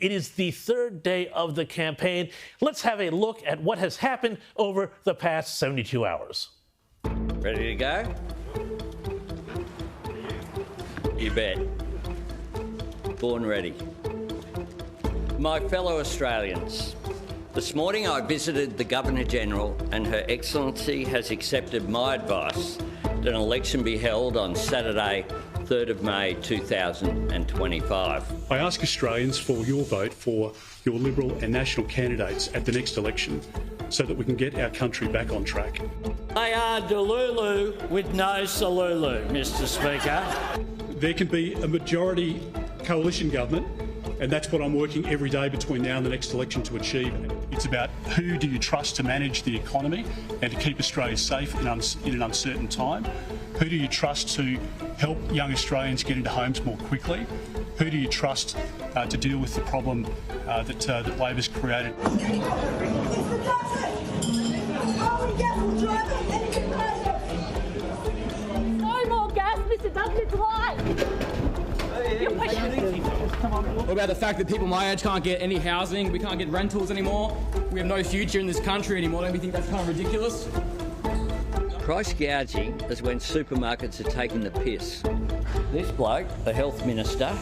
It is the third day of the campaign. Let's have a look at what has happened over the past 72 hours. Ready to go? You bet. Born ready. My fellow Australians, this morning I visited the Governor-General and Her Excellency has accepted my advice that an election be held on Saturday, 3rd of May 2025. I ask Australians for your vote for your Liberal and National candidates at the next election so that we can get our country back on track. They are Delulu with no Salulu, Mr Speaker. There can be a majority coalition government, and that's what I'm working every day between now and the next election to achieve. It's about who do you trust to manage the economy and to keep Australia safe in an uncertain time? Who do you trust to help young Australians get into homes more quickly? Who do you trust to deal with the problem that Labor's created? No more gas, Mr Dutton, it's live. What about the fact that people my age can't get any housing, we can't get rentals anymore, we have no future in this country anymore? Don't we think that's kind of ridiculous? Price gouging is when supermarkets are taking the piss. This bloke, the Health Minister,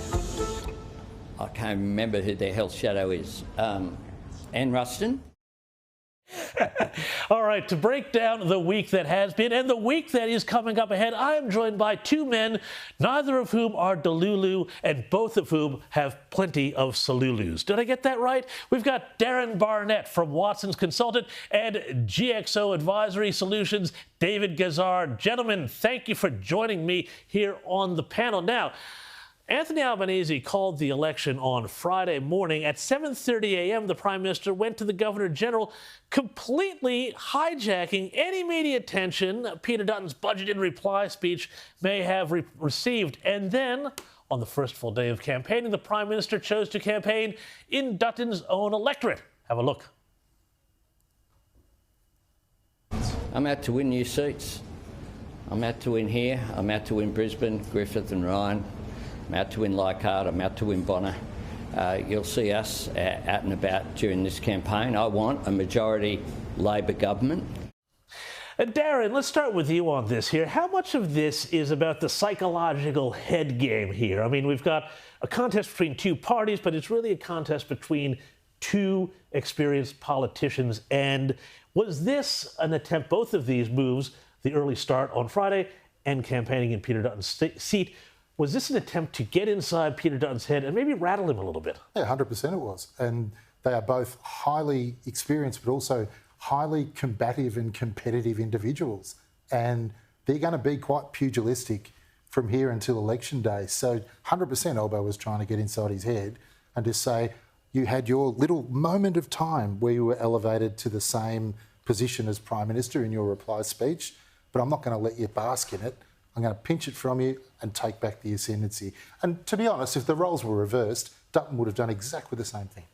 I can't remember who their health shadow is, Anne Ruston. All right, to break down the week that has been and the week that is coming up ahead, I am joined by two men, neither of whom are Delulu and both of whom have plenty of Salulus. Did I get that right? We've got Darren Barnett from Watson's Consultant and GXO Advisory Solutions, David Gazzard. Gentlemen, thank you for joining me here on the panel. Now, Anthony Albanese called the election on Friday morning. At 7:30 a.m., the Prime Minister went to the Governor-General, completely hijacking any media attention Peter Dutton's budget in reply speech may have received. And then, on the first full day of campaigning, the Prime Minister chose to campaign in Dutton's own electorate. Have a look. I'm out to win new seats. I'm out to win here. I'm out to win Brisbane, Griffith and Ryan. I'm out to win Leichhardt, I'm out to win Bonner. You'll see us out and about during this campaign. I want a majority Labor government. Darren, let's start with you on this here. How much of this is about the psychological head game here? I mean, we've got a contest between two parties, but it's really a contest between two experienced politicians. And was this an attempt, both of these moves, the early start on Friday and campaigning in Peter Dutton's seat, was this an attempt to get inside Peter Dutton's head and maybe rattle him a little bit? Yeah, 100% it was. And they are both highly experienced, but also highly combative and competitive individuals. And they're going to be quite pugilistic from here until election day. So 100% Albo was trying to get inside his head and just say, you had your little moment of time where you were elevated to the same position as Prime Minister in your reply speech, but I'm not going to let you bask in it. I'm going to pinch it from you and take back the ascendancy. And to be honest, if the roles were reversed, Dutton would have done exactly the same thing.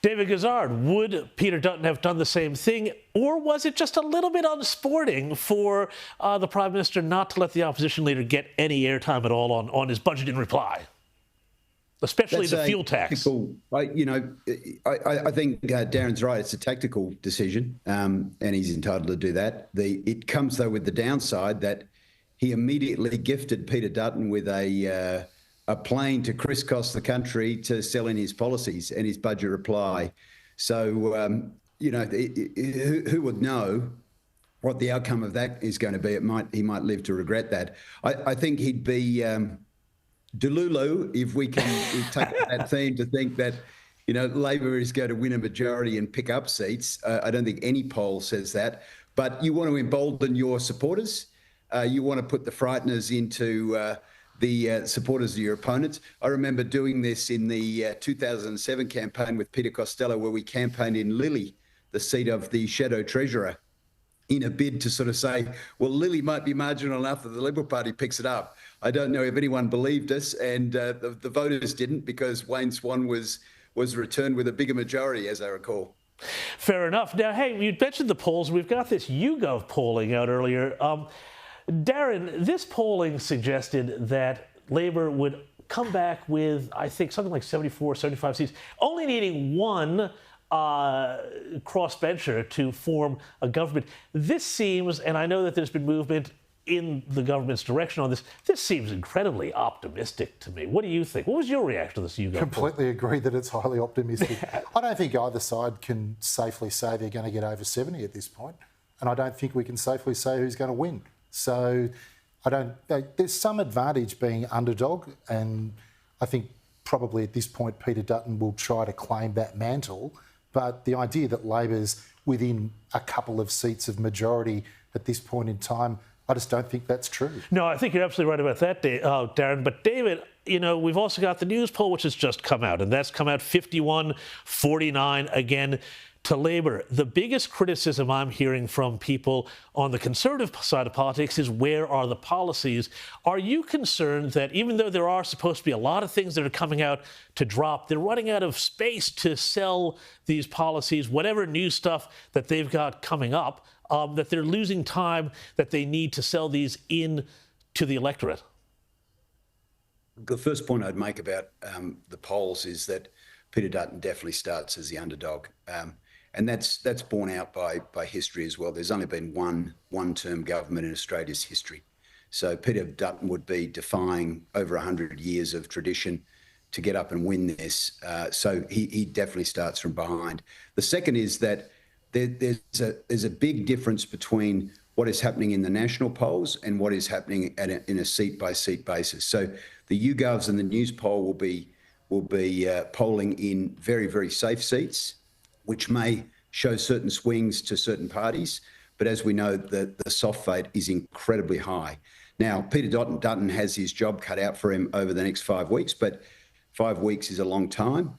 David Gazzard, would Peter Dutton have done the same thing, or was it just a little bit unsporting for the Prime Minister not to let the opposition leader get any airtime at all on his budget in reply, especially the fuel tax? I think Darren's right. It's a tactical decision, and he's entitled to do that. It comes, though, with the downside that he immediately gifted Peter Dutton with a plane to crisscross the country to sell in his policies and his budget reply. So, who would know what the outcome of that is going to be? He might live to regret that. I think he'd be Delulu if we can take that theme to think that, Labor is going to win a majority and pick up seats. I don't think any poll says that. But you want to embolden your supporters. You want to put the frighteners into the supporters of your opponents. I remember doing this in the 2007 campaign with Peter Costello, where we campaigned in Lilly, the seat of the Shadow Treasurer, in a bid to sort of say, well, Lilly might be marginal enough that the Liberal Party picks it up. I don't know if anyone believed us, and the voters didn't, because Wayne Swan was returned with a bigger majority, as I recall. Fair enough. Now, hey, you mentioned the polls. We've got this YouGov polling out earlier. Darren, this polling suggested that Labor would come back with, I think, something like 74, 75 seats, only needing one crossbencher to form a government. This seems, and I know that there's been movement in the government's direction on this, this seems incredibly optimistic to me. What do you think? What was your reaction to this? Completely agree that it's highly optimistic. I don't think either side can safely say they're going to get over 70 at this point, and I don't think we can safely say who's going to win. So there's some advantage being underdog, and I think probably at this point Peter Dutton will try to claim that mantle, but the idea that Labor's within a couple of seats of majority at this point in time, I just don't think that's true. No, I think you're absolutely right about that, Darren. But David, you know, we've also got the news poll, which has just come out, and that's come out 51-49 again to Labour. The biggest criticism I'm hearing from people on the Conservative side of politics is, where are the policies? Are you concerned that even though there are supposed to be a lot of things that are coming out to drop, they're running out of space to sell these policies, whatever new stuff that they've got coming up, that they're losing time, that they need to sell these in to the electorate? The first point I'd make about the polls is that Peter Dutton definitely starts as the underdog. And that's borne out by history as well. There's only been one-term government in Australia's history. So Peter Dutton would be defying over 100 years of tradition to get up and win this. So he definitely starts from behind. The second is that there's a big difference between what is happening in the national polls and what is happening in a seat-by-seat basis. So the YouGovs and the News poll will be polling in very, very safe seats, which may show certain swings to certain parties. But as we know, the soft vote is incredibly high. Now, Peter Dutton has his job cut out for him over the next 5 weeks, but 5 weeks is a long time.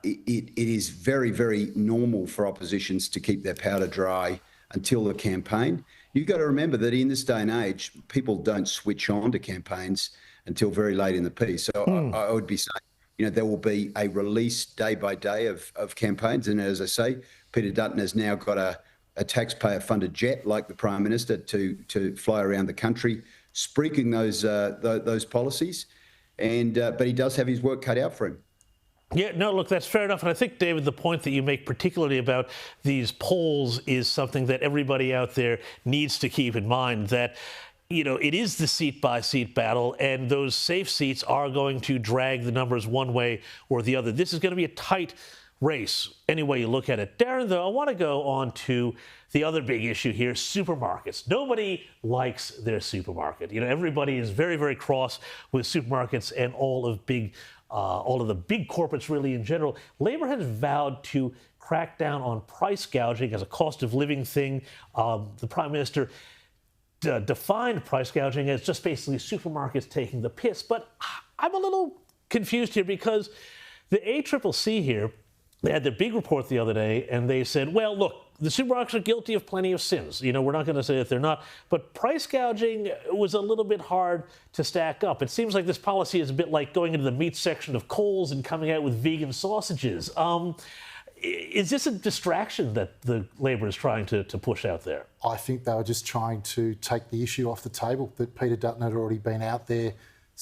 It is very, very normal for oppositions to keep their powder dry until the campaign. You've got to remember that in this day and age, people don't switch on to campaigns until very late in the piece. So I would be saying, you know, there will be a release day by day of campaigns. And as I say, Peter Dutton has now got a taxpayer-funded jet like the Prime Minister to fly around the country, speaking those policies. But he does have his work cut out for him. Yeah, no, look, that's fair enough. And I think, David, the point that you make particularly about these polls is something that everybody out there needs to keep in mind, that, you know, it is the seat-by-seat battle, and those safe seats are going to drag the numbers one way or the other. This is going to be a tight race any way you look at it. Darren, though, I want to go on to the other big issue here, supermarkets. Nobody likes their supermarket. You know, everybody is very, very cross with supermarkets and all of the big corporates really in general. Labour has vowed to crack down on price gouging as a cost of living thing. The Prime Minister defined price gouging as just basically supermarkets taking the piss. But I'm a little confused here, because the ACCC here, they had their big report the other day, and they said, well, look, the supermarkets are guilty of plenty of sins. You know, we're not going to say that they're not. But price gouging was a little bit hard to stack up. It seems like this policy is a bit like going into the meat section of Coles and coming out with vegan sausages. Is this a distraction that the Labor is trying to push out there? I think they were just trying to take the issue off the table, that Peter Dutton had already been out there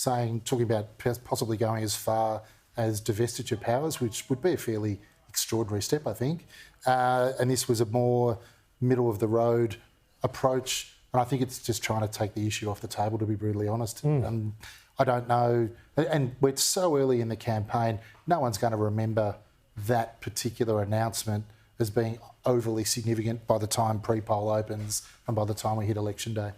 talking about possibly going as far as divestiture powers, which would be a fairly extraordinary step, I think. And this was a more middle-of-the-road approach. And I think it's just trying to take the issue off the table, to be brutally honest. I don't know. And we're so early in the campaign, no one's going to remember that particular announcement as being overly significant by the time pre-poll opens and by the time we hit election day.